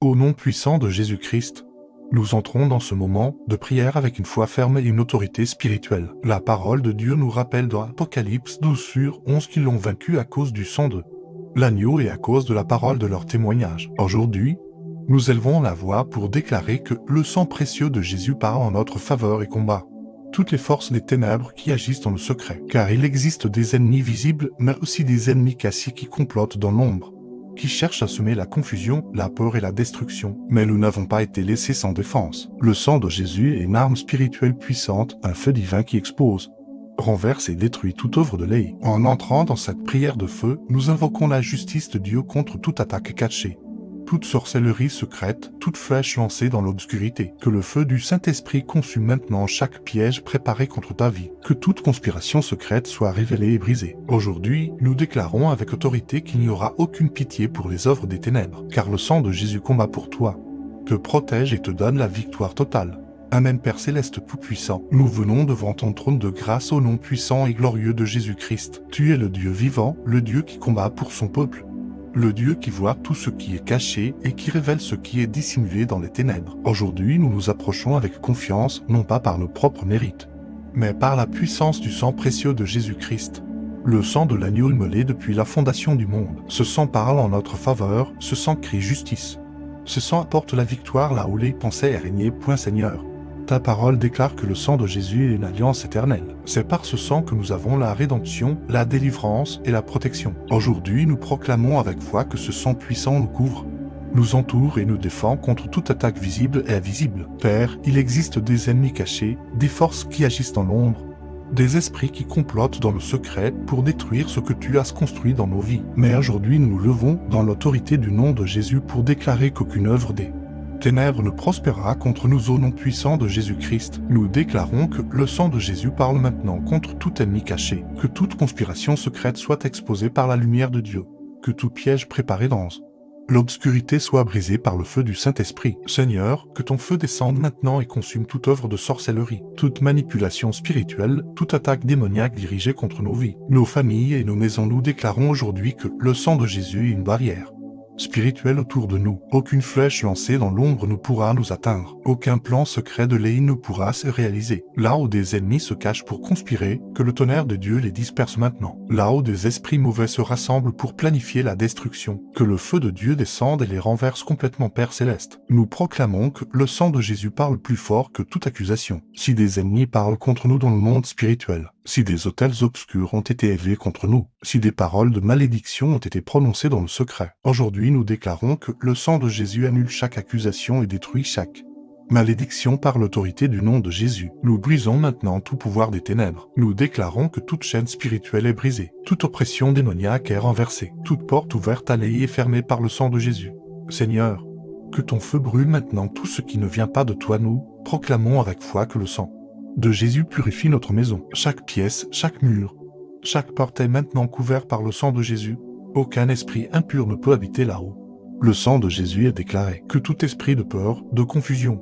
Au nom puissant de Jésus-Christ, nous entrons dans ce moment de prière avec une foi ferme et une autorité spirituelle. La parole de Dieu nous rappelle dans Apocalypse 12:11 qu'ils l'ont vaincu à cause du sang de l'agneau et à cause de la parole de leur témoignage. Aujourd'hui, nous élevons la voix pour déclarer que le sang précieux de Jésus parle en notre faveur et combat toutes les forces des ténèbres qui agissent dans le secret. Car il existe des ennemis visibles, mais aussi des ennemis cachés qui complotent dans l'ombre, qui cherchent à semer la confusion, la peur et la destruction. Mais nous n'avons pas été laissés sans défense. Le sang de Jésus est une arme spirituelle puissante, un feu divin qui expose, renverse et détruit toute œuvre de l'œil. En entrant dans cette prière de feu, nous invoquons la justice de Dieu contre toute attaque cachée, toute sorcellerie secrète, toute flèche lancée dans l'obscurité. Que le feu du Saint-Esprit consume maintenant chaque piège préparé contre ta vie. Que toute conspiration secrète soit révélée et brisée. Aujourd'hui, nous déclarons avec autorité qu'il n'y aura aucune pitié pour les œuvres des ténèbres, car le sang de Jésus combat pour toi, te protège et te donne la victoire totale. Amen. Père Céleste Tout-Puissant, nous venons devant ton trône de grâce au nom puissant et glorieux de Jésus-Christ. Tu es le Dieu vivant, le Dieu qui combat pour son peuple, le Dieu qui voit tout ce qui est caché et qui révèle ce qui est dissimulé dans les ténèbres. Aujourd'hui, nous nous approchons avec confiance, non pas par nos propres mérites, mais par la puissance du sang précieux de Jésus-Christ, le sang de l'agneau immolé depuis la fondation du monde. Ce sang parle en notre faveur, ce sang crie justice. Ce sang apporte la victoire là où les pensées régnaient. Seigneur, ta parole déclare que le sang de Jésus est une alliance éternelle. C'est par ce sang que nous avons la rédemption, la délivrance et la protection. Aujourd'hui, nous proclamons avec foi que ce sang puissant nous couvre, nous entoure et nous défend contre toute attaque visible et invisible. Père, il existe des ennemis cachés, des forces qui agissent dans l'ombre, des esprits qui complotent dans le secret pour détruire ce que tu as construit dans nos vies. Mais aujourd'hui, nous nous levons dans l'autorité du nom de Jésus pour déclarer qu'aucune œuvre des ténèbres ne prospérera contre nous au nom puissant de Jésus-Christ. Nous déclarons que le sang de Jésus parle maintenant contre tout ennemi caché, que toute conspiration secrète soit exposée par la lumière de Dieu, que tout piège préparé dans l'obscurité soit brisé par le feu du Saint-Esprit. Seigneur, que ton feu descende maintenant et consume toute œuvre de sorcellerie, toute manipulation spirituelle, toute attaque démoniaque dirigée contre nos vies, nos familles et nos maisons. Nous déclarons aujourd'hui que le sang de Jésus est une barrière spirituelle autour de nous. Aucune flèche lancée dans l'ombre ne pourra nous atteindre. Aucun plan secret de l'œil ne pourra se réaliser. Là où des ennemis se cachent pour conspirer, que le tonnerre de Dieu les disperse maintenant. Là où des esprits mauvais se rassemblent pour planifier la destruction, que le feu de Dieu descende et les renverse complètement. Père Céleste, nous proclamons que le sang de Jésus parle plus fort que toute accusation. Si des ennemis parlent contre nous dans le monde spirituel, si des autels obscurs ont été élevés contre nous, si des paroles de malédiction ont été prononcées dans le secret, aujourd'hui nous déclarons que le sang de Jésus annule chaque accusation et détruit chaque malédiction par l'autorité du nom de Jésus. Nous brisons maintenant tout pouvoir des ténèbres. Nous déclarons que toute chaîne spirituelle est brisée, toute oppression démoniaque est renversée, toute porte ouverte à l'œil est fermée par le sang de Jésus. Seigneur, que ton feu brûle maintenant tout ce qui ne vient pas de toi. Nous proclamons avec foi que le sang de Jésus purifie notre maison. Chaque pièce, chaque mur, chaque porte est maintenant couvert par le sang de Jésus. Aucun esprit impur ne peut habiter là-haut. Le sang de Jésus est déclaré. Que tout esprit de peur, de confusion,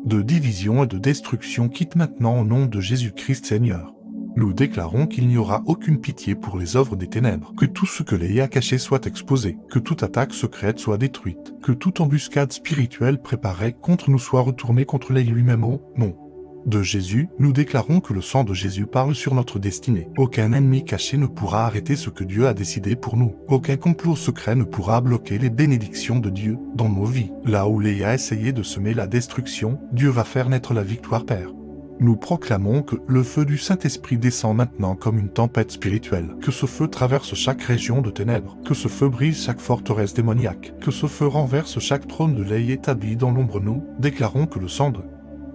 de division et de destruction quitte maintenant au nom de Jésus-Christ. Seigneur, nous déclarons qu'il n'y aura aucune pitié pour les œuvres des ténèbres. Que tout ce que l'œil a caché soit exposé. Que toute attaque secrète soit détruite. Que toute embuscade spirituelle préparée contre nous soit retournée contre l'œil lui-même au nom de Jésus. Nous déclarons que le sang de Jésus parle sur notre destinée. Aucun ennemi caché ne pourra arrêter ce que Dieu a décidé pour nous. Aucun complot secret ne pourra bloquer les bénédictions de Dieu dans nos vies. Là où l'œil a essayé de semer la destruction, Dieu va faire naître la victoire. Père, nous proclamons que le feu du Saint-Esprit descend maintenant comme une tempête spirituelle. Que ce feu traverse chaque région de ténèbres. Que ce feu brise chaque forteresse démoniaque. Que ce feu renverse chaque trône de l'œil établi dans l'ombre. Nous déclarons que le sang de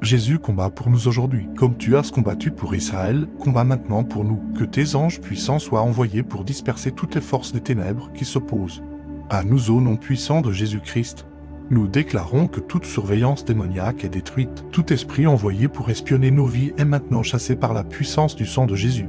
Jésus combat pour nous aujourd'hui. Comme tu as combattu pour Israël, combat maintenant pour nous. Que tes anges puissants soient envoyés pour disperser toutes les forces des ténèbres qui s'opposent à nous au nom puissant de Jésus-Christ. Nous déclarons que toute surveillance démoniaque est détruite. Tout esprit envoyé pour espionner nos vies est maintenant chassé par la puissance du sang de Jésus.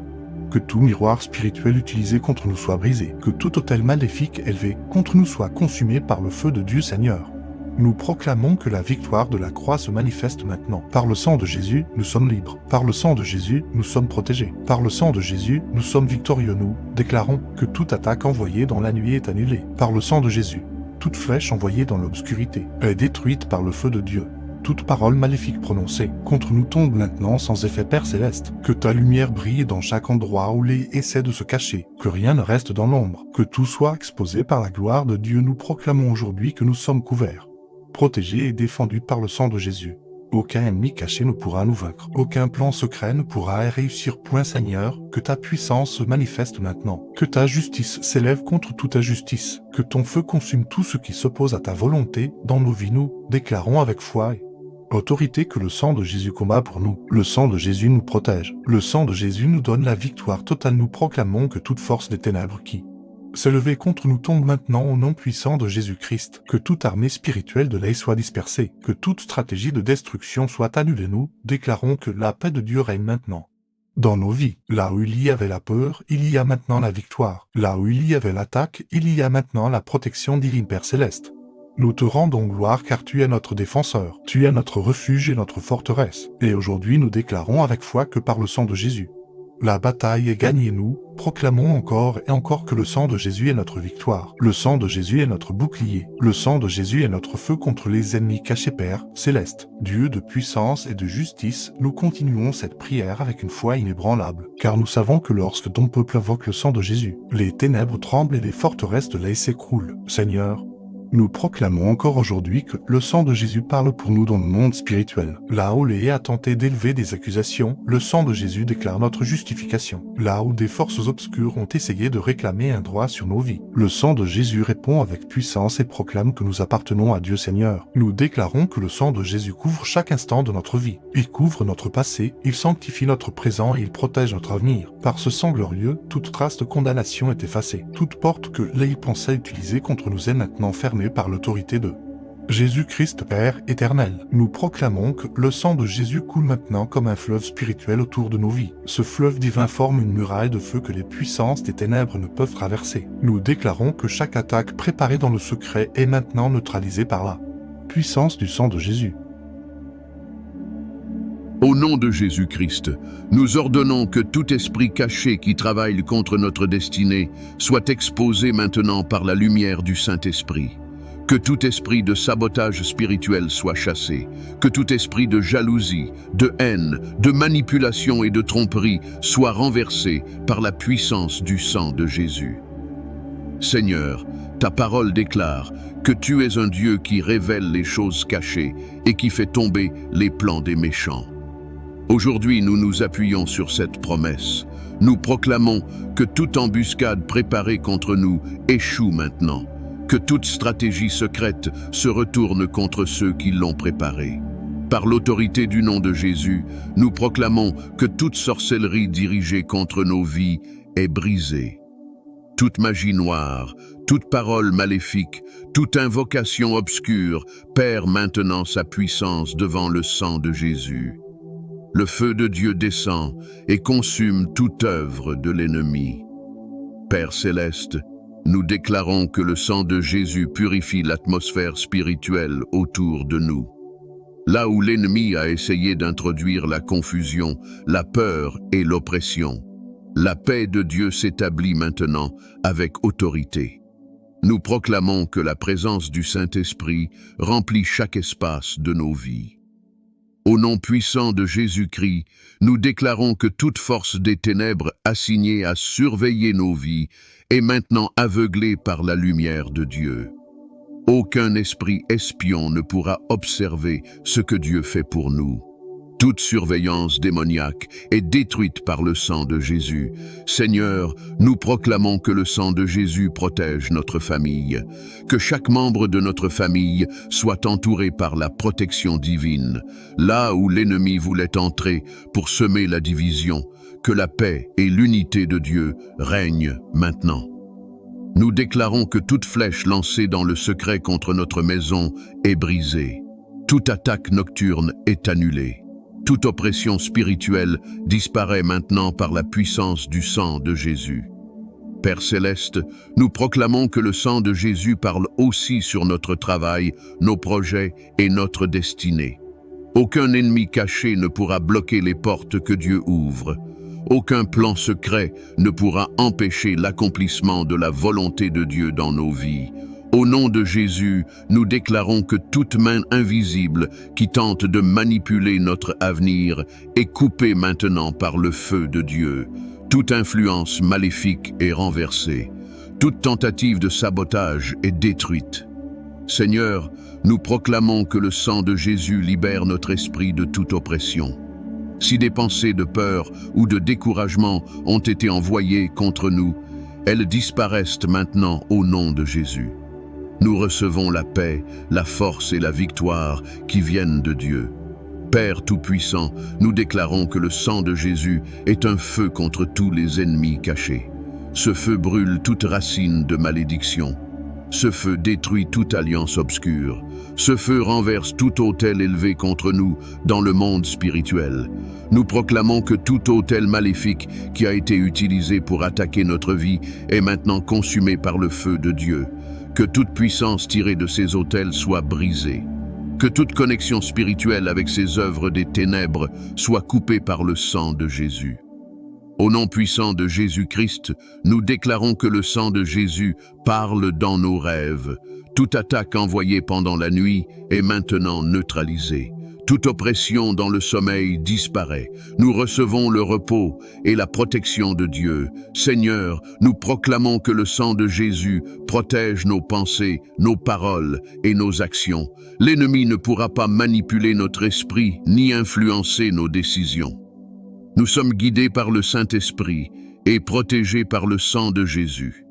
Que tout miroir spirituel utilisé contre nous soit brisé. Que tout autel maléfique élevé contre nous soit consumé par le feu de Dieu. Seigneur, nous proclamons que la victoire de la croix se manifeste maintenant. Par le sang de Jésus, nous sommes libres. Par le sang de Jésus, nous sommes protégés. Par le sang de Jésus, nous sommes victorieux. Nous déclarons que toute attaque envoyée dans la nuit est annulée. Par le sang de Jésus, toute flèche envoyée dans l'obscurité est détruite par le feu de Dieu. Toute parole maléfique prononcée contre nous tombe maintenant sans effet, Père Céleste. Que ta lumière brille dans chaque endroit où les essaie de se cacher. Que rien ne reste dans l'ombre. Que tout soit exposé par la gloire de Dieu. Nous proclamons aujourd'hui que nous sommes couverts, protégés et défendus par le sang de Jésus. Aucun ennemi caché ne pourra nous vaincre. Aucun plan secret ne pourra réussir. Point, Seigneur, que ta puissance se manifeste maintenant. Que ta justice s'élève contre toute injustice. Que ton feu consume tout ce qui s'oppose à ta volonté. Dans nos vies, nous déclarons avec foi et autorité que le sang de Jésus combat pour nous. Le sang de Jésus nous protège. Le sang de Jésus nous donne la victoire totale. Nous proclamons que toute force des ténèbres qui s'est levée contre nous tombe maintenant au nom puissant de Jésus-Christ. Que toute armée spirituelle de l'œil soit dispersée. Que toute stratégie de destruction soit annulée. Nous déclarons que la paix de Dieu règne maintenant dans nos vies. Là où il y avait la peur, il y a maintenant la victoire. Là où il y avait l'attaque, il y a maintenant la protection divine, Père Céleste. Nous te rendons gloire car tu es notre défenseur, tu es notre refuge et notre forteresse. Et aujourd'hui nous déclarons avec foi que par le sang de Jésus, la bataille est gagnée. Nous proclamons encore et encore que le sang de Jésus est notre victoire. Le sang de Jésus est notre bouclier. Le sang de Jésus est notre feu contre les ennemis cachés, Père Céleste. Dieu de puissance et de justice, nous continuons cette prière avec une foi inébranlable. Car nous savons que lorsque ton peuple invoque le sang de Jésus, les ténèbres tremblent et les forteresses de l'œil s'écroulent. Seigneur, nous proclamons encore aujourd'hui que le sang de Jésus parle pour nous dans le monde spirituel. Là où l'Éé a tenté d'élever des accusations, le sang de Jésus déclare notre justification. Là où des forces obscures ont essayé de réclamer un droit sur nos vies, le sang de Jésus répond avec puissance et proclame que nous appartenons à Dieu Seigneur. Nous déclarons que le sang de Jésus couvre chaque instant de notre vie. Il couvre notre passé, il sanctifie notre présent et il protège notre avenir. Par ce sang glorieux, toute trace de condamnation est effacée. Toute porte que l'Éé pensait utiliser contre nous est maintenant fermée par l'autorité de Jésus-Christ, Père éternel. Nous proclamons que le sang de Jésus coule maintenant comme un fleuve spirituel autour de nos vies. Ce fleuve divin forme une muraille de feu que les puissances des ténèbres ne peuvent traverser. Nous déclarons que chaque attaque préparée dans le secret est maintenant neutralisée par la puissance du sang de Jésus. Au nom de Jésus-Christ, nous ordonnons que tout esprit caché qui travaille contre notre destinée soit exposé maintenant par la lumière du Saint-Esprit. Que tout esprit de sabotage spirituel soit chassé, que tout esprit de jalousie, de haine, de manipulation et de tromperie soit renversé par la puissance du sang de Jésus. Seigneur, ta parole déclare que tu es un Dieu qui révèle les choses cachées et qui fait tomber les plans des méchants. Aujourd'hui, nous nous appuyons sur cette promesse. Nous proclamons que toute embuscade préparée contre nous échoue maintenant, que toute stratégie secrète se retourne contre ceux qui l'ont préparée. Par l'autorité du nom de Jésus, nous proclamons que toute sorcellerie dirigée contre nos vies est brisée. Toute magie noire, toute parole maléfique, toute invocation obscure perd maintenant sa puissance devant le sang de Jésus. Le feu de Dieu descend et consume toute œuvre de l'ennemi. Père Céleste, nous déclarons que le sang de Jésus purifie l'atmosphère spirituelle autour de nous. Là où l'ennemi a essayé d'introduire la confusion, la peur et l'oppression, la paix de Dieu s'établit maintenant avec autorité. Nous proclamons que la présence du Saint-Esprit remplit chaque espace de nos vies. Au nom puissant de Jésus-Christ, nous déclarons que toute force des ténèbres assignée à surveiller nos vies est maintenant aveuglée par la lumière de Dieu. Aucun esprit espion ne pourra observer ce que Dieu fait pour nous. Toute surveillance démoniaque est détruite par le sang de Jésus. Seigneur, nous proclamons que le sang de Jésus protège notre famille, que chaque membre de notre famille soit entouré par la protection divine. Là où l'ennemi voulait entrer pour semer la division, que la paix et l'unité de Dieu règnent maintenant. Nous déclarons que toute flèche lancée dans le secret contre notre maison est brisée. Toute attaque nocturne est annulée. Toute oppression spirituelle disparaît maintenant par la puissance du sang de Jésus. Père Céleste, nous proclamons que le sang de Jésus parle aussi sur notre travail, nos projets et notre destinée. Aucun ennemi caché ne pourra bloquer les portes que Dieu ouvre. Aucun plan secret ne pourra empêcher l'accomplissement de la volonté de Dieu dans nos vies. Au nom de Jésus, nous déclarons que toute main invisible qui tente de manipuler notre avenir est coupée maintenant par le feu de Dieu. Toute influence maléfique est renversée. Toute tentative de sabotage est détruite. Seigneur, nous proclamons que le sang de Jésus libère notre esprit de toute oppression. Si des pensées de peur ou de découragement ont été envoyées contre nous, elles disparaissent maintenant au nom de Jésus. Nous recevons la paix, la force et la victoire qui viennent de Dieu. Père Tout-Puissant, nous déclarons que le sang de Jésus est un feu contre tous les ennemis cachés. Ce feu brûle toute racine de malédiction. Ce feu détruit toute alliance obscure. Ce feu renverse tout autel élevé contre nous dans le monde spirituel. Nous proclamons que tout autel maléfique qui a été utilisé pour attaquer notre vie est maintenant consumé par le feu de Dieu. Que toute puissance tirée de ces autels soit brisée. Que toute connexion spirituelle avec ces œuvres des ténèbres soit coupée par le sang de Jésus. Au nom puissant de Jésus-Christ, nous déclarons que le sang de Jésus parle dans nos rêves. Toute attaque envoyée pendant la nuit est maintenant neutralisée. Toute oppression dans le sommeil disparaît. Nous recevons le repos et la protection de Dieu. Seigneur, nous proclamons que le sang de Jésus protège nos pensées, nos paroles et nos actions. L'ennemi ne pourra pas manipuler notre esprit ni influencer nos décisions. Nous sommes guidés par le Saint-Esprit et protégés par le sang de Jésus.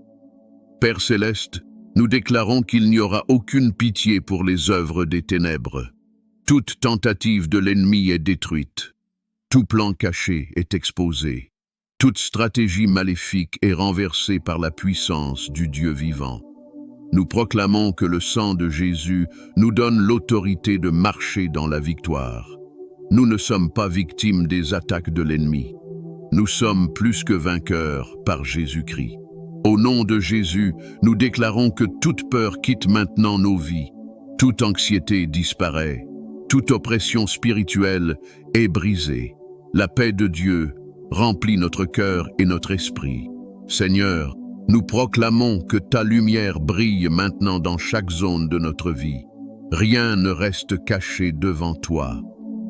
Père Céleste, nous déclarons qu'il n'y aura aucune pitié pour les œuvres des ténèbres. Toute tentative de l'ennemi est détruite. Tout plan caché est exposé. Toute stratégie maléfique est renversée par la puissance du Dieu vivant. Nous proclamons que le sang de Jésus nous donne l'autorité de marcher dans la victoire. Nous ne sommes pas victimes des attaques de l'ennemi. Nous sommes plus que vainqueurs par Jésus-Christ. Au nom de Jésus, nous déclarons que toute peur quitte maintenant nos vies. Toute anxiété disparaît. Toute oppression spirituelle est brisée. La paix de Dieu remplit notre cœur et notre esprit. Seigneur, nous proclamons que ta lumière brille maintenant dans chaque zone de notre vie. Rien ne reste caché devant toi.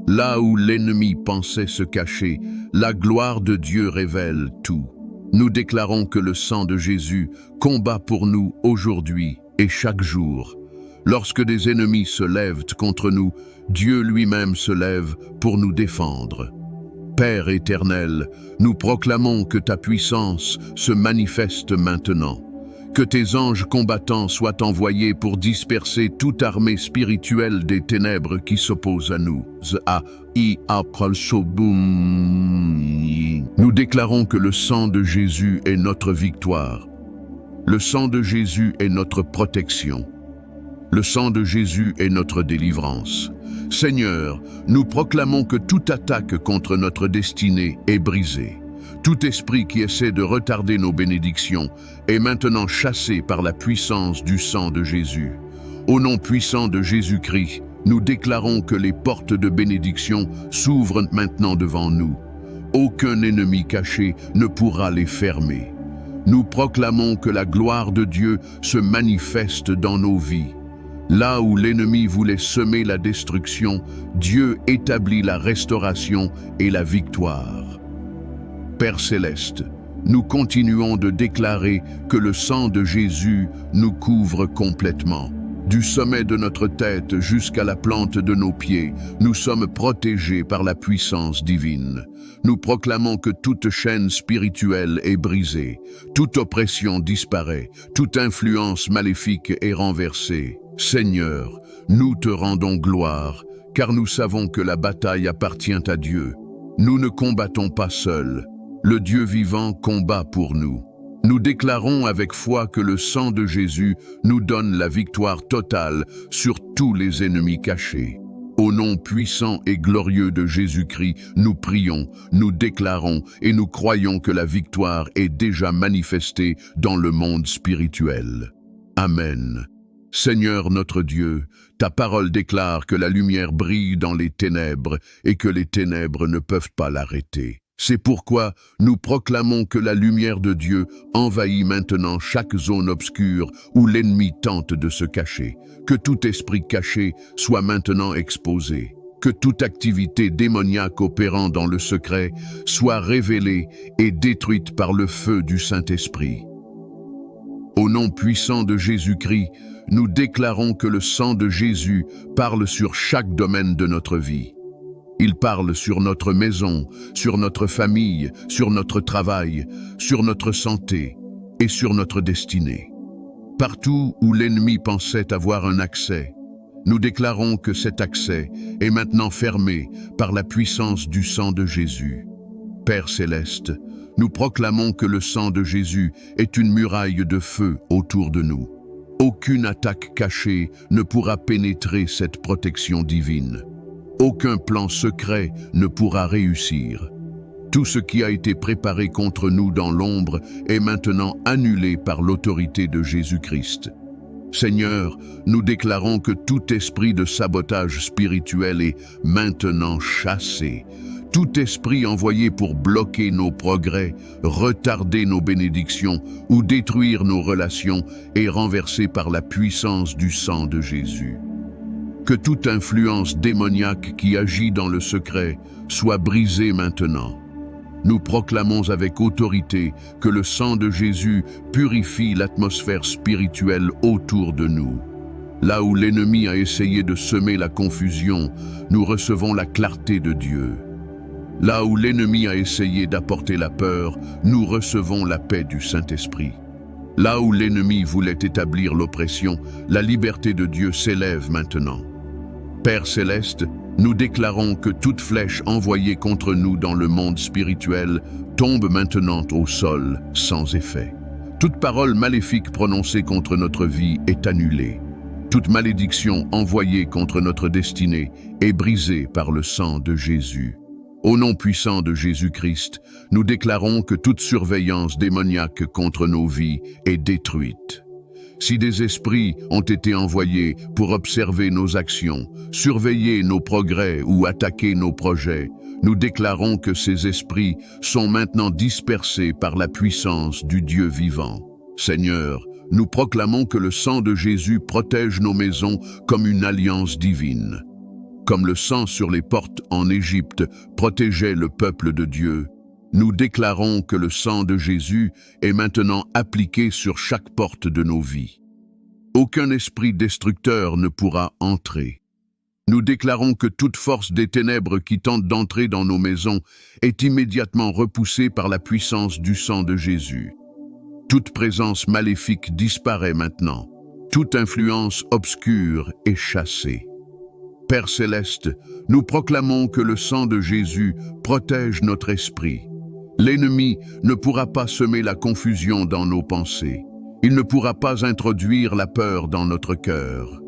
Là où l'ennemi pensait se cacher, la gloire de Dieu révèle tout. Nous déclarons que le sang de Jésus combat pour nous aujourd'hui et chaque jour. Lorsque des ennemis se lèvent contre nous, Dieu lui-même se lève pour nous défendre. Père éternel, nous proclamons que ta puissance se manifeste maintenant. Que tes anges combattants soient envoyés pour disperser toute armée spirituelle des ténèbres qui s'opposent à nous. Nous déclarons que le sang de Jésus est notre victoire. Le sang de Jésus est notre protection. Le sang de Jésus est notre délivrance. Seigneur, nous proclamons que toute attaque contre notre destinée est brisée. Tout esprit qui essaie de retarder nos bénédictions est maintenant chassé par la puissance du sang de Jésus. Au nom puissant de Jésus-Christ, nous déclarons que les portes de bénédiction s'ouvrent maintenant devant nous. Aucun ennemi caché ne pourra les fermer. Nous proclamons que la gloire de Dieu se manifeste dans nos vies. Là où l'ennemi voulait semer la destruction, Dieu établit la restauration et la victoire. Père Céleste, nous continuons de déclarer que le sang de Jésus nous couvre complètement. Du sommet de notre tête jusqu'à la plante de nos pieds, nous sommes protégés par la puissance divine. Nous proclamons que toute chaîne spirituelle est brisée, toute oppression disparaît, toute influence maléfique est renversée. Seigneur, nous te rendons gloire, car nous savons que la bataille appartient à Dieu. Nous ne combattons pas seuls. Le Dieu vivant combat pour nous. Nous déclarons avec foi que le sang de Jésus nous donne la victoire totale sur tous les ennemis cachés. Au nom puissant et glorieux de Jésus-Christ, nous prions, nous déclarons et nous croyons que la victoire est déjà manifestée dans le monde spirituel. Amen. Seigneur notre Dieu, ta parole déclare que la lumière brille dans les ténèbres et que les ténèbres ne peuvent pas l'arrêter. C'est pourquoi nous proclamons que la lumière de Dieu envahit maintenant chaque zone obscure où l'ennemi tente de se cacher. Que tout esprit caché soit maintenant exposé. Que toute activité démoniaque opérant dans le secret soit révélée et détruite par le feu du Saint-Esprit. Au nom puissant de Jésus-Christ, nous déclarons que le sang de Jésus parle sur chaque domaine de notre vie. Il parle sur notre maison, sur notre famille, sur notre travail, sur notre santé et sur notre destinée. Partout où l'ennemi pensait avoir un accès, nous déclarons que cet accès est maintenant fermé par la puissance du sang de Jésus. Père céleste, nous proclamons que le sang de Jésus est une muraille de feu autour de nous. Aucune attaque cachée ne pourra pénétrer cette protection divine. Aucun plan secret ne pourra réussir. Tout ce qui a été préparé contre nous dans l'ombre est maintenant annulé par l'autorité de Jésus-Christ. Seigneur, nous déclarons que tout esprit de sabotage spirituel est maintenant chassé. Tout esprit envoyé pour bloquer nos progrès, retarder nos bénédictions ou détruire nos relations est renversé par la puissance du sang de Jésus. Que toute influence démoniaque qui agit dans le secret soit brisée maintenant. Nous proclamons avec autorité que le sang de Jésus purifie l'atmosphère spirituelle autour de nous. Là où l'ennemi a essayé de semer la confusion, nous recevons la clarté de Dieu. Là où l'ennemi a essayé d'apporter la peur, nous recevons la paix du Saint-Esprit. Là où l'ennemi voulait établir l'oppression, la liberté de Dieu s'élève maintenant. Père céleste, nous déclarons que toute flèche envoyée contre nous dans le monde spirituel tombe maintenant au sol sans effet. Toute parole maléfique prononcée contre notre vie est annulée. Toute malédiction envoyée contre notre destinée est brisée par le sang de Jésus. Au nom puissant de Jésus-Christ, nous déclarons que toute surveillance démoniaque contre nos vies est détruite. Si des esprits ont été envoyés pour observer nos actions, surveiller nos progrès ou attaquer nos projets, nous déclarons que ces esprits sont maintenant dispersés par la puissance du Dieu vivant. Seigneur, nous proclamons que le sang de Jésus protège nos maisons comme une alliance divine. Comme le sang sur les portes en Égypte protégeait le peuple de Dieu, nous déclarons que le sang de Jésus est maintenant appliqué sur chaque porte de nos vies. Aucun esprit destructeur ne pourra entrer. Nous déclarons que toute force des ténèbres qui tente d'entrer dans nos maisons est immédiatement repoussée par la puissance du sang de Jésus. Toute présence maléfique disparaît maintenant. Toute influence obscure est chassée. Père céleste, nous proclamons que le sang de Jésus protège notre esprit. L'ennemi ne pourra pas semer la confusion dans nos pensées. Il ne pourra pas introduire la peur dans notre cœur.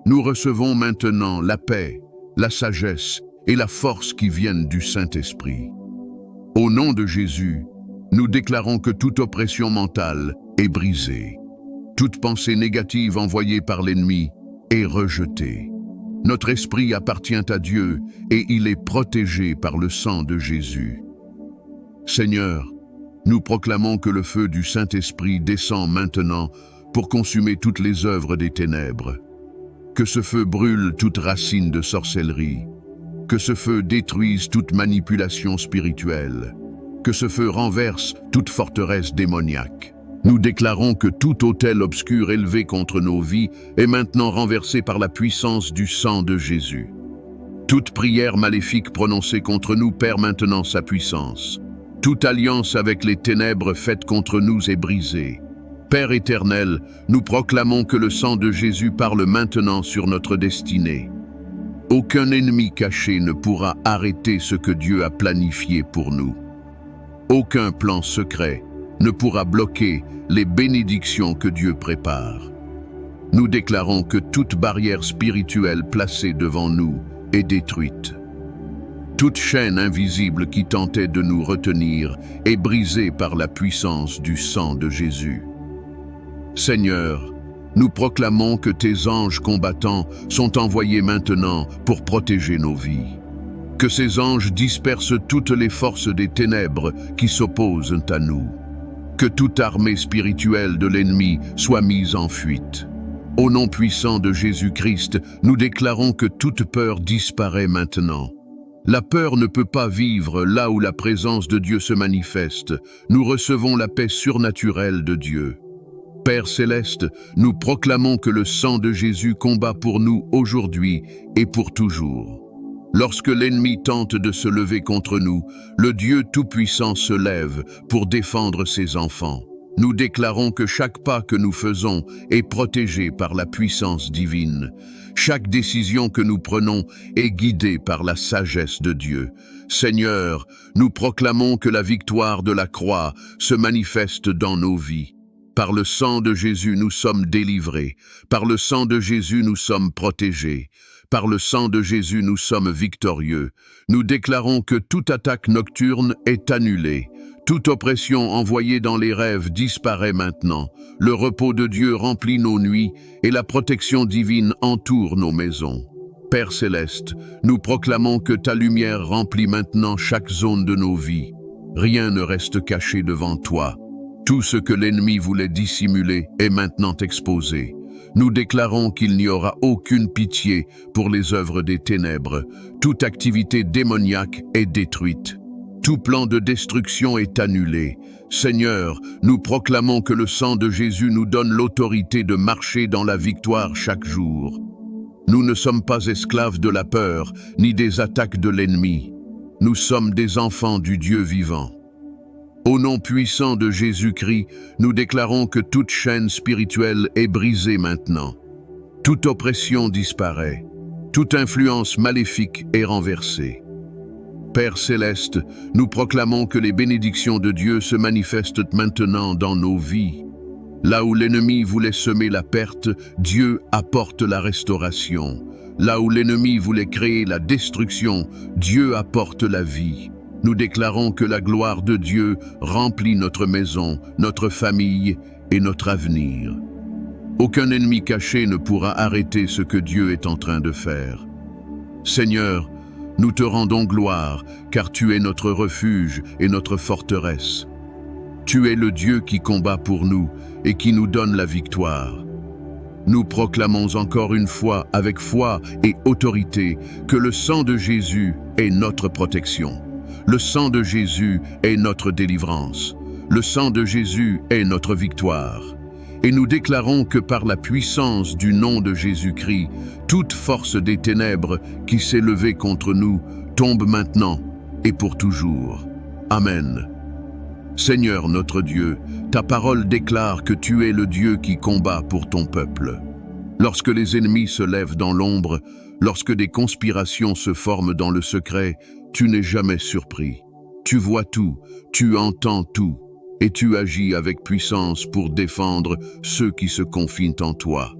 Nous recevons maintenant la paix, la sagesse et la force qui viennent du Saint-Esprit. Au nom de Jésus, nous déclarons que toute oppression mentale est brisée. Toute pensée négative envoyée par l'ennemi est rejetée. Notre esprit appartient à Dieu et il est protégé par le sang de Jésus. Seigneur, nous proclamons que le feu du Saint-Esprit descend maintenant pour consumer toutes les œuvres des ténèbres. Que ce feu brûle toute racine de sorcellerie. Que ce feu détruise toute manipulation spirituelle. Que ce feu renverse toute forteresse démoniaque. Nous déclarons que tout autel obscur élevé contre nos vies est maintenant renversé par la puissance du sang de Jésus. Toute prière maléfique prononcée contre nous perd maintenant sa puissance. Toute alliance avec les ténèbres faite contre nous est brisée. Père éternel, nous proclamons que le sang de Jésus parle maintenant sur notre destinée. Aucun ennemi caché ne pourra arrêter ce que Dieu a planifié pour nous. Aucun plan secret ne pourra bloquer les bénédictions que Dieu prépare. Nous déclarons que toute barrière spirituelle placée devant nous est détruite. Toute chaîne invisible qui tentait de nous retenir est brisée par la puissance du sang de Jésus. Seigneur, nous proclamons que tes anges combattants sont envoyés maintenant pour protéger nos vies. Que ces anges dispersent toutes les forces des ténèbres qui s'opposent à nous. Que toute armée spirituelle de l'ennemi soit mise en fuite. Au nom puissant de Jésus-Christ, nous déclarons que toute peur disparaît maintenant. La peur ne peut pas vivre là où la présence de Dieu se manifeste. Nous recevons la paix surnaturelle de Dieu. Père céleste, nous proclamons que le sang de Jésus combat pour nous aujourd'hui et pour toujours. Lorsque l'ennemi tente de se lever contre nous, le Dieu Tout-Puissant se lève pour défendre ses enfants. Nous déclarons que chaque pas que nous faisons est protégé par la puissance divine. Chaque décision que nous prenons est guidée par la sagesse de Dieu. Seigneur, nous proclamons que la victoire de la croix se manifeste dans nos vies. Par le sang de Jésus, nous sommes délivrés. Par le sang de Jésus, nous sommes protégés. Par le sang de Jésus, nous sommes victorieux. Nous déclarons que toute attaque nocturne est annulée. Toute oppression envoyée dans les rêves disparaît maintenant. Le repos de Dieu remplit nos nuits et la protection divine entoure nos maisons. Père céleste, nous proclamons que ta lumière remplit maintenant chaque zone de nos vies. Rien ne reste caché devant toi. Tout ce que l'ennemi voulait dissimuler est maintenant exposé. Nous déclarons qu'il n'y aura aucune pitié pour les œuvres des ténèbres. Toute activité démoniaque est détruite. Tout plan de destruction est annulé. Seigneur, nous proclamons que le sang de Jésus nous donne l'autorité de marcher dans la victoire chaque jour. Nous ne sommes pas esclaves de la peur, ni des attaques de l'ennemi. Nous sommes des enfants du Dieu vivant. Au nom puissant de Jésus-Christ, nous déclarons que toute chaîne spirituelle est brisée maintenant. Toute oppression disparaît. Toute influence maléfique est renversée. Père céleste, nous proclamons que les bénédictions de Dieu se manifestent maintenant dans nos vies. Là où l'ennemi voulait semer la perte, Dieu apporte la restauration. Là où l'ennemi voulait créer la destruction, Dieu apporte la vie. Nous déclarons que la gloire de Dieu remplit notre maison, notre famille et notre avenir. Aucun ennemi caché ne pourra arrêter ce que Dieu est en train de faire. Seigneur, nous te rendons gloire, car tu es notre refuge et notre forteresse. Tu es le Dieu qui combat pour nous et qui nous donne la victoire. Nous proclamons encore une fois, avec foi et autorité, que le sang de Jésus est notre protection. Le sang de Jésus est notre délivrance. Le sang de Jésus est notre victoire. Et nous déclarons que par la puissance du nom de Jésus-Christ, toute force des ténèbres qui s'est levée contre nous tombe maintenant et pour toujours. Amen. Seigneur notre Dieu, ta parole déclare que tu es le Dieu qui combat pour ton peuple. Lorsque les ennemis se lèvent dans l'ombre, lorsque des conspirations se forment dans le secret, tu n'es jamais surpris. Tu vois tout, tu entends tout, et tu agis avec puissance pour défendre ceux qui se confient en toi.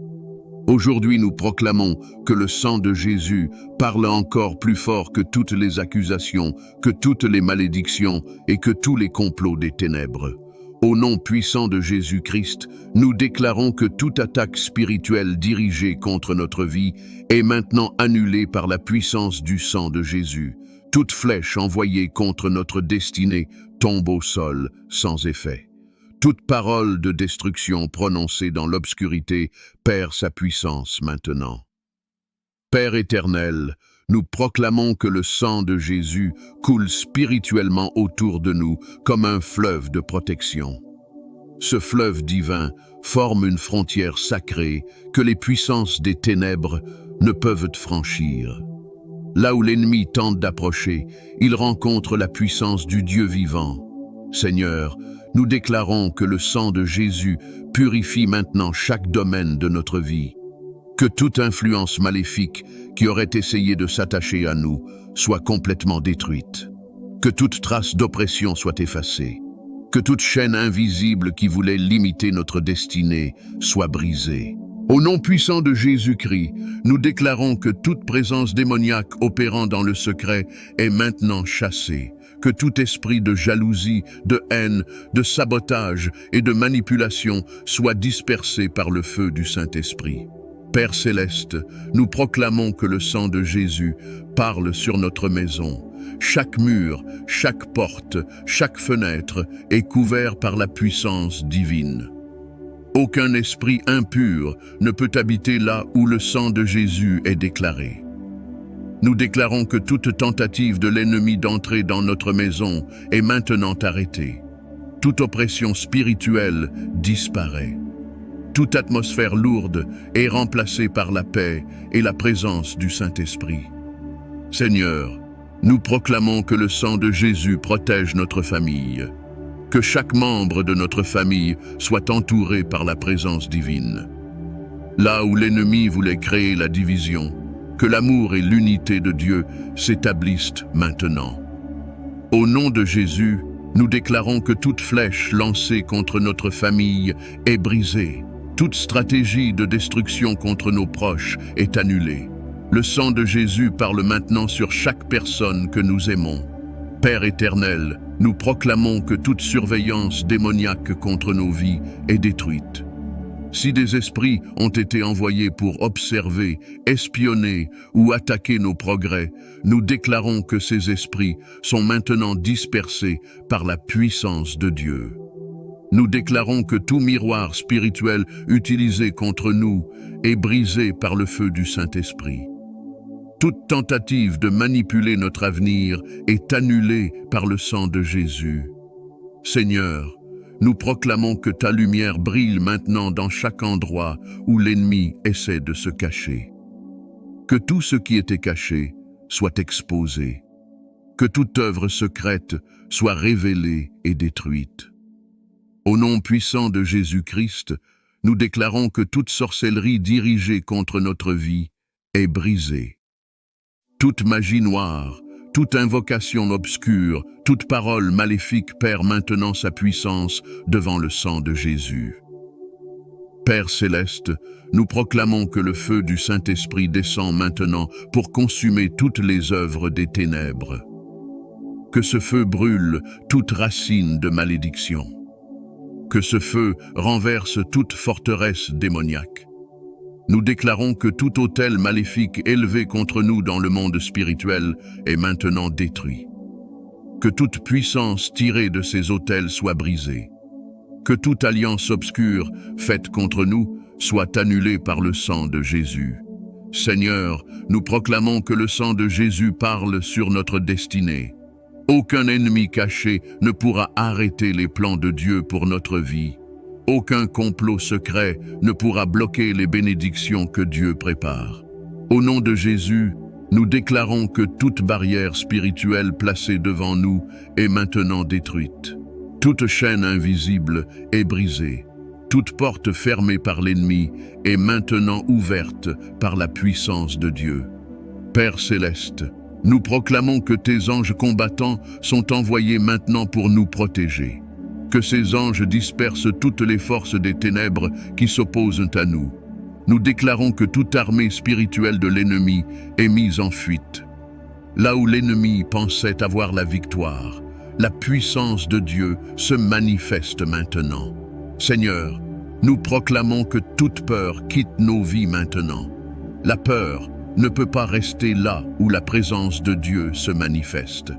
Aujourd'hui, nous proclamons que le sang de Jésus parle encore plus fort que toutes les accusations, que toutes les malédictions et que tous les complots des ténèbres. Au nom puissant de Jésus-Christ, nous déclarons que toute attaque spirituelle dirigée contre notre vie est maintenant annulée par la puissance du sang de Jésus. Toute flèche envoyée contre notre destinée tombe au sol sans effet. Toute parole de destruction prononcée dans l'obscurité perd sa puissance maintenant. Père éternel, nous proclamons que le sang de Jésus coule spirituellement autour de nous comme un fleuve de protection. Ce fleuve divin forme une frontière sacrée que les puissances des ténèbres ne peuvent franchir. Là où l'ennemi tente d'approcher, il rencontre la puissance du Dieu vivant. Seigneur, nous déclarons que le sang de Jésus purifie maintenant chaque domaine de notre vie. Que toute influence maléfique qui aurait essayé de s'attacher à nous soit complètement détruite. Que toute trace d'oppression soit effacée. Que toute chaîne invisible qui voulait limiter notre destinée soit brisée. Au nom puissant de Jésus-Christ, nous déclarons que toute présence démoniaque opérant dans le secret est maintenant chassée. Que tout esprit de jalousie, de haine, de sabotage et de manipulation soit dispersé par le feu du Saint-Esprit. Père céleste, nous proclamons que le sang de Jésus parle sur notre maison. Chaque mur, chaque porte, chaque fenêtre est couvert par la puissance divine. Aucun esprit impur ne peut habiter là où le sang de Jésus est déclaré. Nous déclarons que toute tentative de l'ennemi d'entrer dans notre maison est maintenant arrêtée. Toute oppression spirituelle disparaît. Toute atmosphère lourde est remplacée par la paix et la présence du Saint-Esprit. Seigneur, nous proclamons que le sang de Jésus protège notre famille, que chaque membre de notre famille soit entouré par la présence divine. Là où l'ennemi voulait créer la division, que l'amour et l'unité de Dieu s'établissent maintenant. Au nom de Jésus, nous déclarons que toute flèche lancée contre notre famille est brisée. Toute stratégie de destruction contre nos proches est annulée. Le sang de Jésus parle maintenant sur chaque personne que nous aimons. Père éternel, nous proclamons que toute surveillance démoniaque contre nos vies est détruite. Si des esprits ont été envoyés pour observer, espionner ou attaquer nos progrès, nous déclarons que ces esprits sont maintenant dispersés par la puissance de Dieu. Nous déclarons que tout miroir spirituel utilisé contre nous est brisé par le feu du Saint-Esprit. Toute tentative de manipuler notre avenir est annulée par le sang de Jésus. Seigneur, nous proclamons que ta lumière brille maintenant dans chaque endroit où l'ennemi essaie de se cacher. Que tout ce qui était caché soit exposé. Que toute œuvre secrète soit révélée et détruite. Au nom puissant de Jésus-Christ, nous déclarons que toute sorcellerie dirigée contre notre vie est brisée. Toute magie noire, toute invocation obscure, toute parole maléfique perd maintenant sa puissance devant le sang de Jésus. Père céleste, nous proclamons que le feu du Saint-Esprit descend maintenant pour consumer toutes les œuvres des ténèbres. Que ce feu brûle toute racine de malédiction. Que ce feu renverse toute forteresse démoniaque. Nous déclarons que tout autel maléfique élevé contre nous dans le monde spirituel est maintenant détruit. Que toute puissance tirée de ces autels soit brisée. Que toute alliance obscure faite contre nous soit annulée par le sang de Jésus. Seigneur, nous proclamons que le sang de Jésus parle sur notre destinée. Aucun ennemi caché ne pourra arrêter les plans de Dieu pour notre vie. Aucun complot secret ne pourra bloquer les bénédictions que Dieu prépare. Au nom de Jésus, nous déclarons que toute barrière spirituelle placée devant nous est maintenant détruite. Toute chaîne invisible est brisée. Toute porte fermée par l'ennemi est maintenant ouverte par la puissance de Dieu. Père céleste, nous proclamons que tes anges combattants sont envoyés maintenant pour nous protéger. Que ces anges dispersent toutes les forces des ténèbres qui s'opposent à nous. Nous déclarons que toute armée spirituelle de l'ennemi est mise en fuite. Là où l'ennemi pensait avoir la victoire, la puissance de Dieu se manifeste maintenant. Seigneur, nous proclamons que toute peur quitte nos vies maintenant. La peur ne peut pas rester là où la présence de Dieu se manifeste.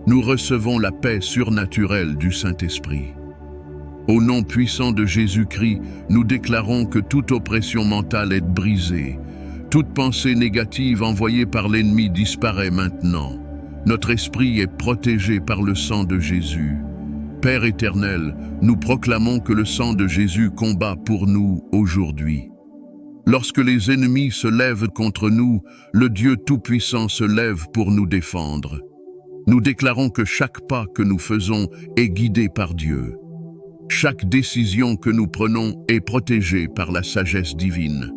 Nous recevons la paix surnaturelle du Saint-Esprit. Au nom puissant de Jésus-Christ, nous déclarons que toute oppression mentale est brisée. Toute pensée négative envoyée par l'ennemi disparaît maintenant. Notre esprit est protégé par le sang de Jésus. Père éternel, nous proclamons que le sang de Jésus combat pour nous aujourd'hui. Lorsque les ennemis se lèvent contre nous, le Dieu Tout-Puissant se lève pour nous défendre. Nous déclarons que chaque pas que nous faisons est guidé par Dieu. Chaque décision que nous prenons est protégée par la sagesse divine.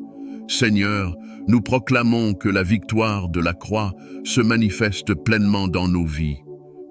Seigneur, nous proclamons que la victoire de la croix se manifeste pleinement dans nos vies.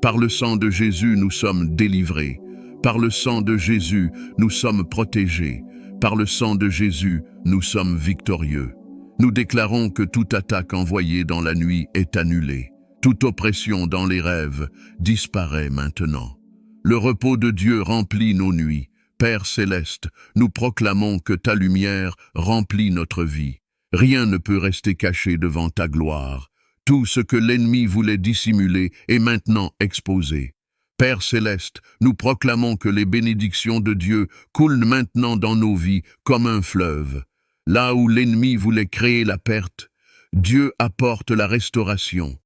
Par le sang de Jésus, nous sommes délivrés. Par le sang de Jésus, nous sommes protégés. Par le sang de Jésus, nous sommes victorieux. Nous déclarons que toute attaque envoyée dans la nuit est annulée. Toute oppression dans les rêves disparaît maintenant. Le repos de Dieu remplit nos nuits. Père céleste, nous proclamons que ta lumière remplit notre vie. Rien ne peut rester caché devant ta gloire. Tout ce que l'ennemi voulait dissimuler est maintenant exposé. Père céleste, nous proclamons que les bénédictions de Dieu coulent maintenant dans nos vies comme un fleuve. Là où l'ennemi voulait créer la perte, Dieu apporte la restauration.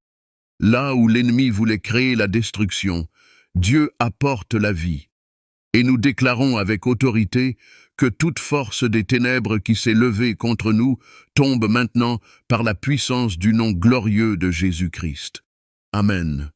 Là où l'ennemi voulait créer la destruction, Dieu apporte la vie. Et nous déclarons avec autorité que toute force des ténèbres qui s'est levée contre nous tombe maintenant par la puissance du nom glorieux de Jésus-Christ. Amen.